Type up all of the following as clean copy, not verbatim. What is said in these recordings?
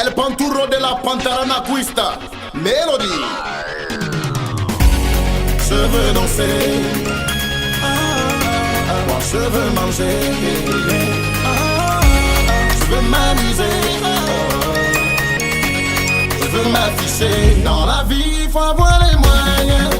El Panturo de la Pantera Naquista. Mélodie. Je veux danser. Moi je veux manger. Je veux m'amuser. Je veux m'afficher. Dans la vie, faut avoir les moyens.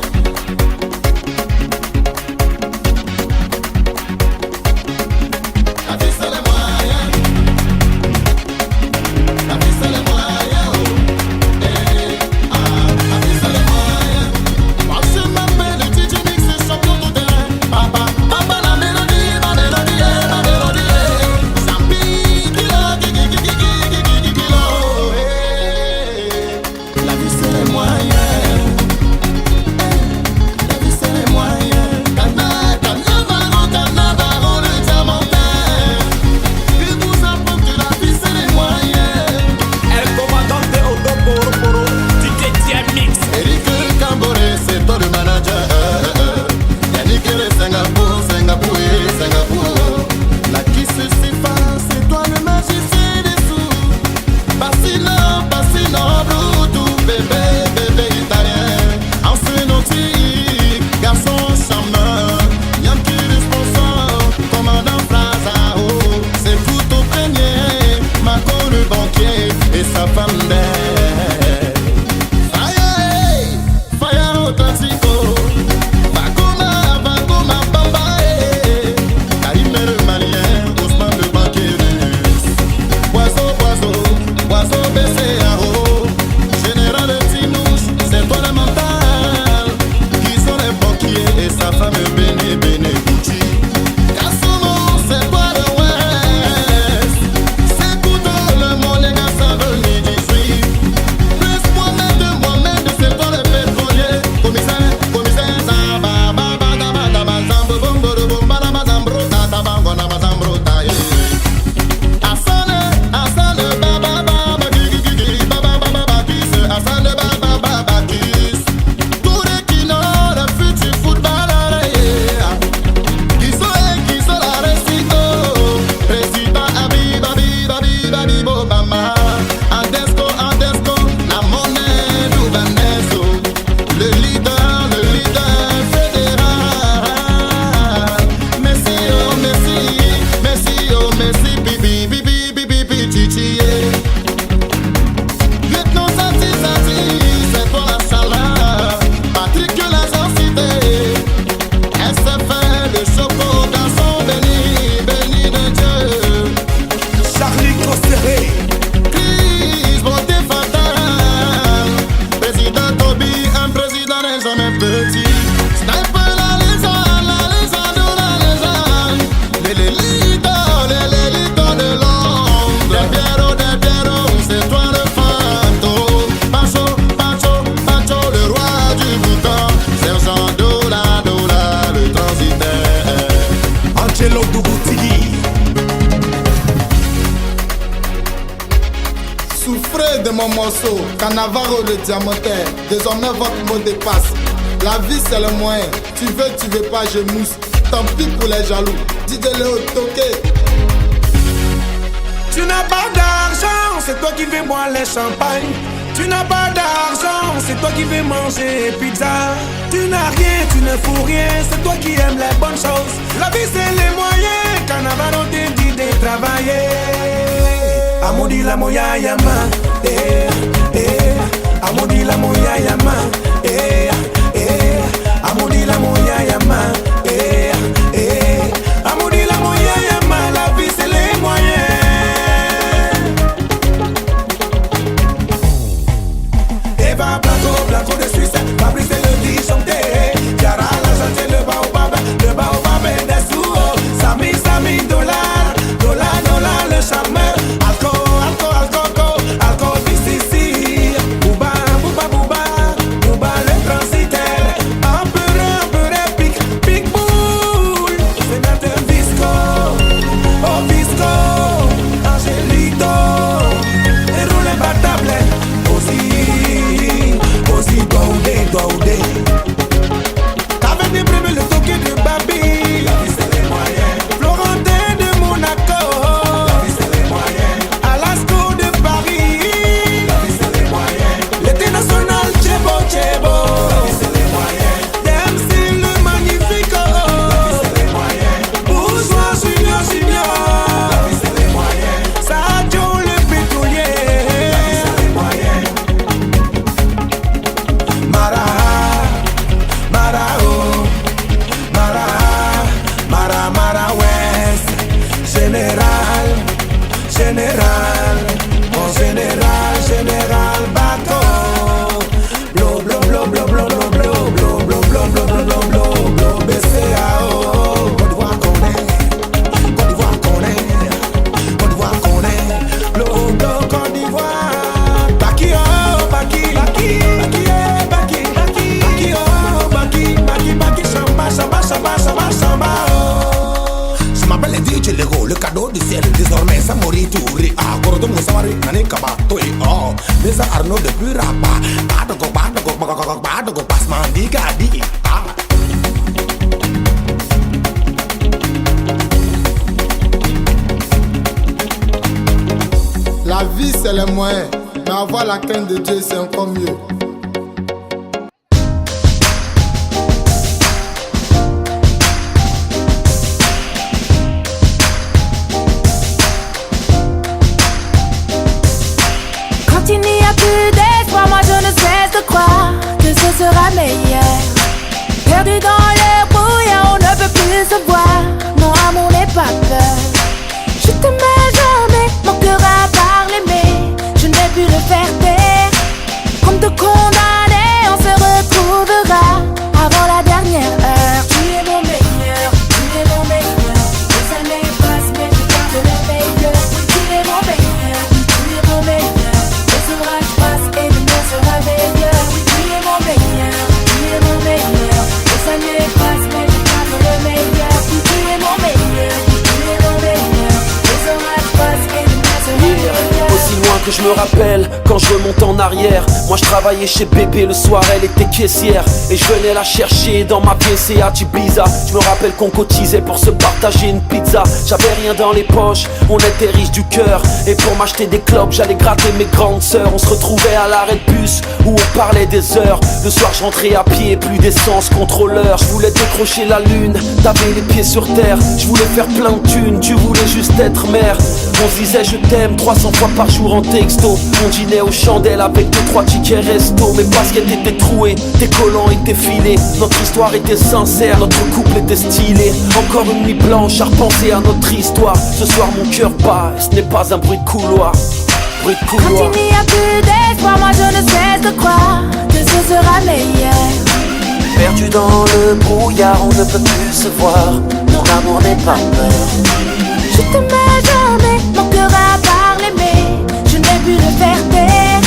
Souffrez de mon morceau, Cannavaro le diamantaire. Désormais votre mot dépasse. La vie c'est le moyen. Tu veux pas, je mousse. Tant pis pour les jaloux. Dis-le au toqué. Tu n'as pas d'argent, c'est toi qui veux boire les champagnes. Tu n'as pas d'argent, c'est toi qui veux manger pizza. Tu n'as rien, tu ne fous rien, c'est toi qui aimes les bonnes choses. La vie c'est les moyens, Cannavaro te dit de travailler. Amodi la moya yama, amodi la moya yama, amodi la moya yama, amodi la moya yama. La vie c'est les moyens. Eva Blanco de Suisse, Fabrice le dit chanter. Yara la chanter le baobab des sous. Sami dollar le charmeur. Alcool, BCC. Bouba le transitaire. Un peu épique, Big Bull. Sénateur Visco, oh Visco, Angelito. Et roule imbattable. Aussi, toi ou des. T'avais déprimé le toqué de Babi. La vie c'est les moyens. Florentin de Monaco. La vie c'est les moyens. général, général bateau. Blo blo blo blo blo blo blo blo blo blo blo blo blo blo blo BCAO. Côte d'Ivoire qu'on est, Côte d'Ivoire qu'on est, Côte d'Ivoire qu'on est. Blo blo Côte d'Ivoire. Baki oh baki baki baki eh baki baki baki oh baki baki baki samba samba samba samba samba oh. Je m'appelle DJ Lego, le cadeau du ciel. Désormais ça mourit tout ri. Ah Gorodo Moussawari Nani Kaba Toi oh. Déjà Arnaud depuis Rapa. Badogo Passement Diga Di ah. La vie c'est le moyen, mais avoir la crainte de Dieu c'est encore mieux. Quand il n'y a plus d'espoir, moi je ne cesse de croire que ce sera meilleur. Perdu dans le brouillard, on ne peut plus se voir. Non, amour n'est pas peur. Je t'aimais jamais, mon cœur a parlé, mais je ne vais plus le faire taire. Comme de condamnés, on se retrouvera avant la dernière heure. Tu es mon meilleur, tu es mon meilleur. Les années passent, mais je garde le meilleur. Tu es mon meilleur, tu es mon meilleur. Les orages passent et demain sera meilleur. Tu es mon meilleur, tu es mon meilleur. Les années passent, mais je garde le meilleur. Tu es mon meilleur, tu es mon meilleur. Les orages passent et demain sera meilleur. Aussi loin que je me rappelle, quand je remonte en arrière, moi je travaillais chez bébé le soir, elle était caissière. Et je venais la chercher dans ma PCA Ibiza. Je me rappelle qu'on cotisait pour se partager une pizza. J'avais rien dans les poches, on était riches du cœur. Et pour m'acheter des clopes, j'allais gratter mes grandes sœurs. On se retrouvait à l'arrêt de bus, où on parlait des heures. Le soir je rentrais à pied, plus d'essence, contrôleur. Je voulais décrocher la lune, t'avais les pieds sur terre. Je voulais faire plein de thunes, tu voulais juste être mère. On se disait je t'aime 300 fois par jour en texto. On dînait aux chandelles avec 2-3 tickets resto. Mes baskets étaient trouées, tes collants étaient filés. Notre histoire était sincère, notre couple était stylé. Encore une nuit blanche à repenser à notre histoire. Ce soir mon cœur bat, et ce n'est pas un bruit de couloir. Bruit de couloir. Quand il n'y a plus d'espoir, moi je ne cesse de croire que ce sera meilleur. Perdu dans le brouillard, on ne peut plus se voir. Mon amour n'est pas peur. Je t'aimais jamais, mon cœur a parlé, mais je ne vais plus le faire taire.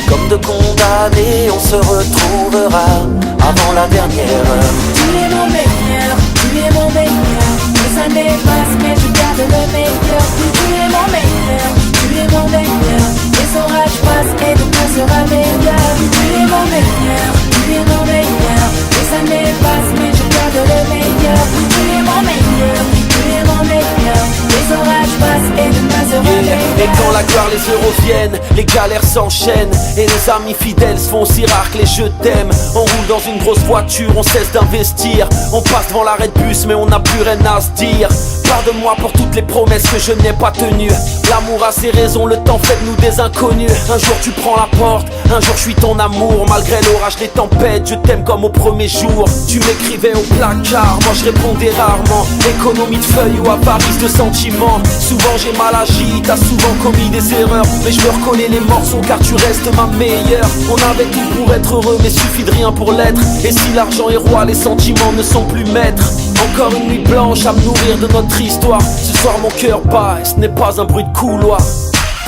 Comme de condamnés, on se retrouvera avant la dernière heure. Tu es mon meilleur, tu es mon meilleur. Les années passent, mais je garde le meilleur. Tu es mon meilleur, tu es mon meilleur. Les orages passent et demain sera meilleur. Tu es mon meilleur, tu es mon meilleur. Les années passent, mais je garde le meilleur. Tu es mon meilleur, tu es mon meilleur. Les orages passent et demain sera meilleur. Et quand la gloire, les euros viennent, les galères s'enchaînent. Et les amis fidèles se font aussi rares que les je t'aime. On roule dans une grosse voiture, on cesse d'investir. On passe devant l'arrêt de bus mais on n'a plus rien à se dire. Pardonne-moi pour toutes les promesses que je n'ai pas tenues. L'amour a ses raisons, le temps fait de nous des inconnus. Un jour tu prends la porte, un jour je suis ton amour. Malgré l'orage des tempêtes, je t'aime comme au premier jour. Tu m'écrivais au placard, moi je répondais rarement. Économie de feuilles ou avarice de sentiments. Souvent j'ai mal agi, t'as souvent commis des erreurs. Mais je me reconnais les morceaux car tu restes ma meilleure. On avait tout pour être heureux mais suffit de rien pour l'être. Et si l'argent est roi, les sentiments ne sont plus maîtres. Encore une nuit blanche à me nourrir de notre histoire. Ce soir mon cœur bat et ce n'est pas un bruit de couloir.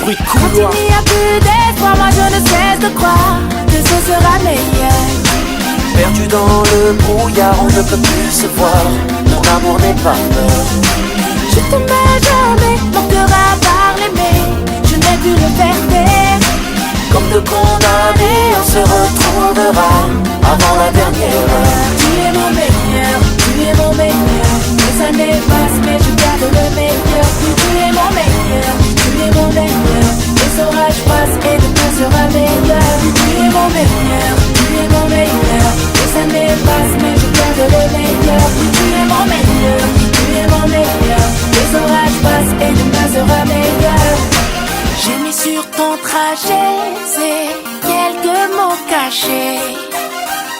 Bruit de couloir. Quand il n'y a plus d'espoir, moi je ne cesse de croire que ce sera meilleur. Perdu dans le brouillard, on ne peut plus se voir. Mon amour n'est pas peur. Je t'aimais jamais, mon cœur a parlé, mais je ne vais plus le faire taire. Comme de condamnés, on se retrouvera avant la dernière heure. Tu es mon meilleur, tu es mon meilleur. Les années passent, mais je garde le meilleur. Tu es mon meilleur, tu es mon meilleur. Les orages passent et demain sera meilleur. Tu es mon meilleur, tu es mon meilleur. Les années passent, mais je garde le meilleur. Tu es mon meilleur, tu es mon meilleur. Les orages passent et demain sera meilleur. J'ai mis sur ton trajet ces quelques mots cachés,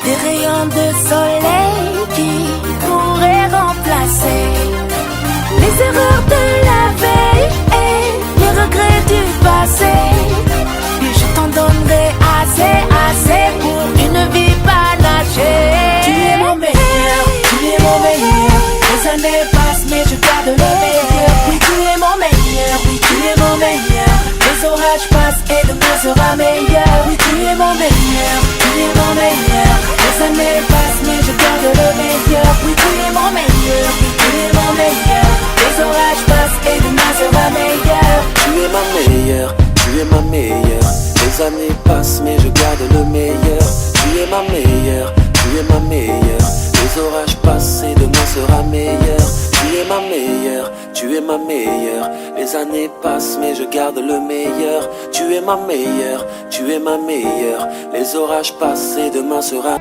des rayons de soleil qui pourraient remplacer les erreurs de la veille et les regrets orages passent et demain sera meilleur. Oui, tu es mon meilleur, tu es mon meilleur. Les années passent mais je garde le meilleur. Oui, tu es mon meilleur, oui, tu es mon meilleur. Les orages passent et demain sera meilleur. Tu es ma meilleure, tu es ma meilleure. Les années passent mais je garde le meilleur. Tu es ma meilleure, tu es ma meilleure. Les orages passent et demain sera meilleur. Tu es ma meilleure, tu es ma meilleure. Les années passent mais je garde le meilleur. Tu es ma meilleure, tu es ma meilleure. Les orages passent et demain sera.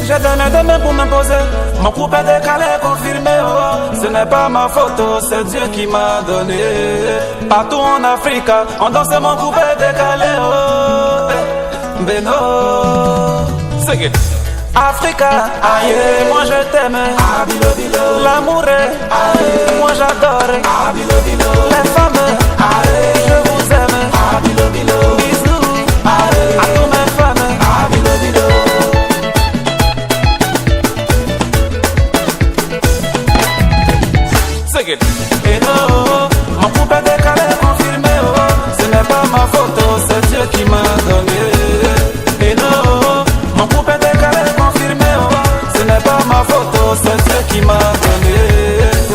J'ai donné des mains pour m'imposer. Mon couple est décalé, confirmé. Oh. Ce n'est pas ma photo, c'est Dieu qui m'a donné. Partout en Afrique, on danse mon couple est décalé. Oh. Beno, c'est que Africa, aïe, moi je t'aime. L'amour est, aïe, moi j'adore. Les femmes, aïe, je vous aime. Bisous, aïe, à tous mes fans. Et non, mon couple est décalé, confirmé. Oh. Ce n'est pas ma photo, c'est Dieu qui m'a donné. Et non, mon couple est décalé, confirmé. Oh. Ce n'est pas ma photo, c'est Dieu qui m'a donné.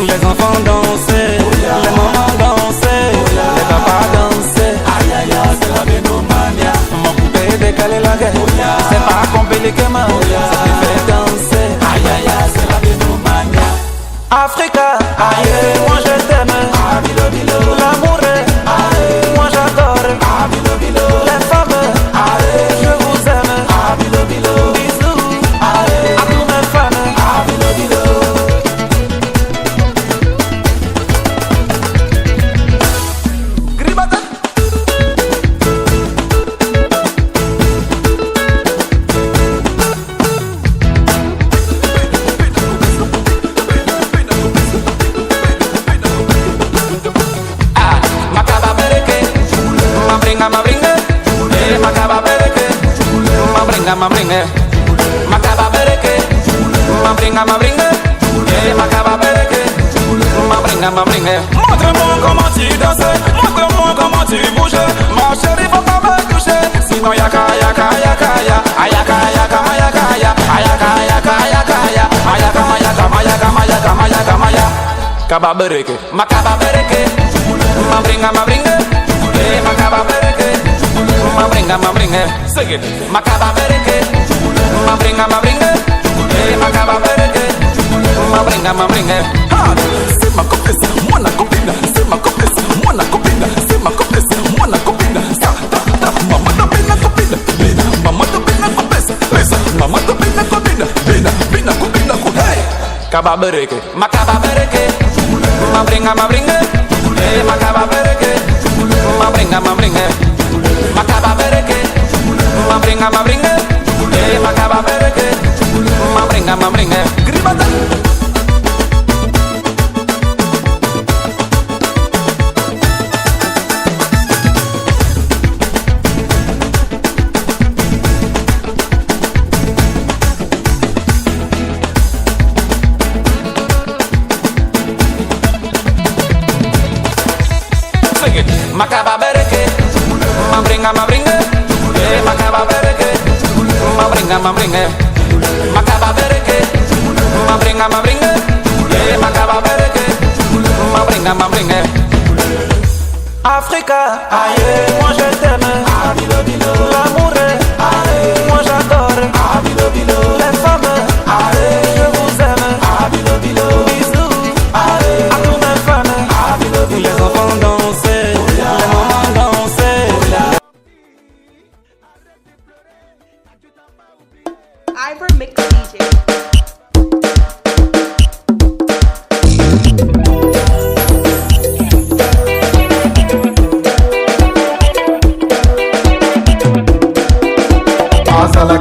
Les enfants dansaient, les mamans dansaient, les papas dansaient. Aïe aïe aïe, c'est la bénomania. Mon couple est décalé, la guerre. C'est pas compliqué, man. Ça me fait danser. Aïe aïe aïe, c'est la bénomania. Africa, aïe, moi je t'aime. L'amour est, aïe, moi j'adore. Les femmes, aïe, je vous aime. Bisous, aïe, à tous mes fans. Gribata. Ma bringue, macaba bereke, ma bringue, yeah, macaba bereke, ma bringue. Montre-moi comment tu danses, montre-moi comment tu bouges, ma chérie faut pas me toucher, sinon yaka yaka yaka ya, ayaka yaka mayaka ya, ayaka yaka yaka ya, ayaka mayaka mayaka mayaka mayaka maya. Kaba bereke, macaba bereke, ma bringue, yeah, macaba bereke. Ma bringue, sigue, macaba bereke, ma bringue, eh, macaba bereke, ma bringue, ah, c'est ma copine, moi copine, c'est ma copine, moi copine, c'est ma copine, moi copine, ta, maman de bina copine, bina, maman de bina copine, pesa, maman de bina copine, bina copine, hey, caba bereke, macaba bereke, ma bringue, eh, macaba bereke, ma bringue. Macaba bereke, ma bringue, eh, macaba bereke, ma bringue, gribata. Macaba bereke, ma bringue, eh, macaba bereke, ma bringue, macaba bereke, ma bringue, eh, macaba bereke, ma bringue. Africa, aïe, moi je t'aime. L'amour est, aïe, moi j'adore. Les femmes, aïe, je vous aime. Bisous, aïe, à tous mes fans. Les enfants dansaient, les mamans dansaient. Ivor Mix DJ. Pasa la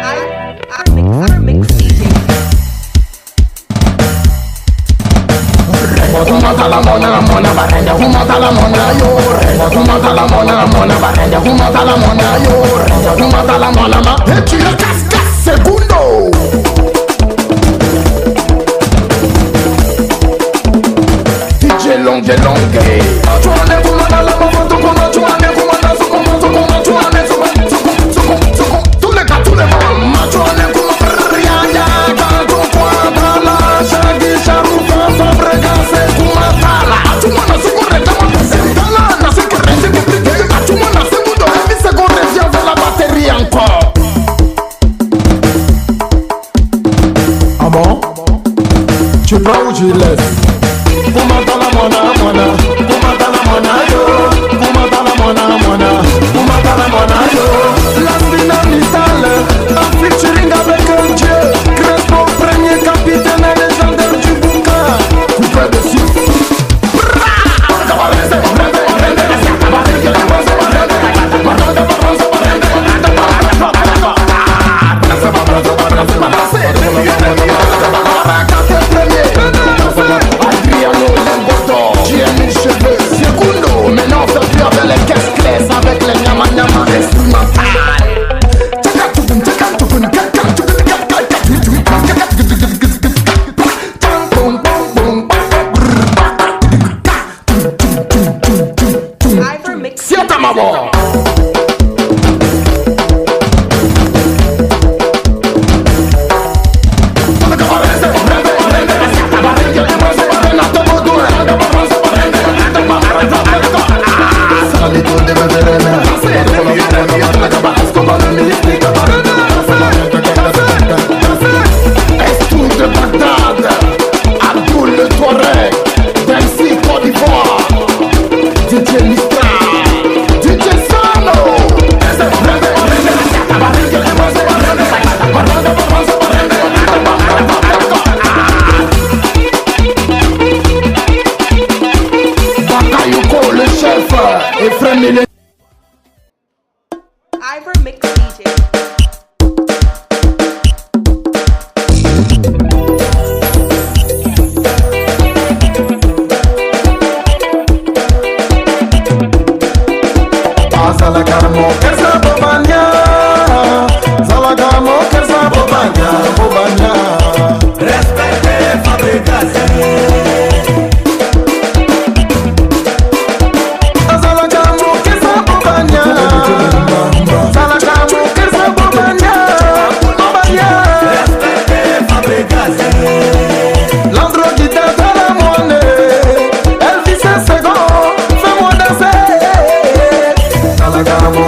I mix DJ. Fumata la mona barrenda, fumata la mona yo. Fumata la mona barrenda, fumata la mona yo. Fumata la mona ma. Et tu le casques segundo. DJ longue. Tu en es fumata la mona, tu en es fumata, tu en es tous les gars, tous les mamans, tu en es fumata, rien, quand tu pointes la chagui, charoufa, fabrégance, fumatala. Tu m'en as secouré, t'as mon sentala, n'a secouré, c'est compliqué. Tu m'en as secouré, et puis secouré, viens vers la batterie encore. Ah bon? Tu prends ou tu laisses? Fumata la mona, fumata la mona yo, fumata la mona, fumata la mona yo. La dynamitale, en featuring avec un dieu, Crespo, premier capitaine et légendaire du bouquin. Coupé dessus. Sienta mamá. Ivor Mix DJ. Salagamo, kersa bobanya. Salagamo, kersa bobanya. Respecte fabricase. Salagamo, kersa bobanya. Salagamo, kersa bobanya. Respecte fabricase. L'andro qui t'aide à la monnaie. Elle dit c'est second, fais-moi danser. Salagamo,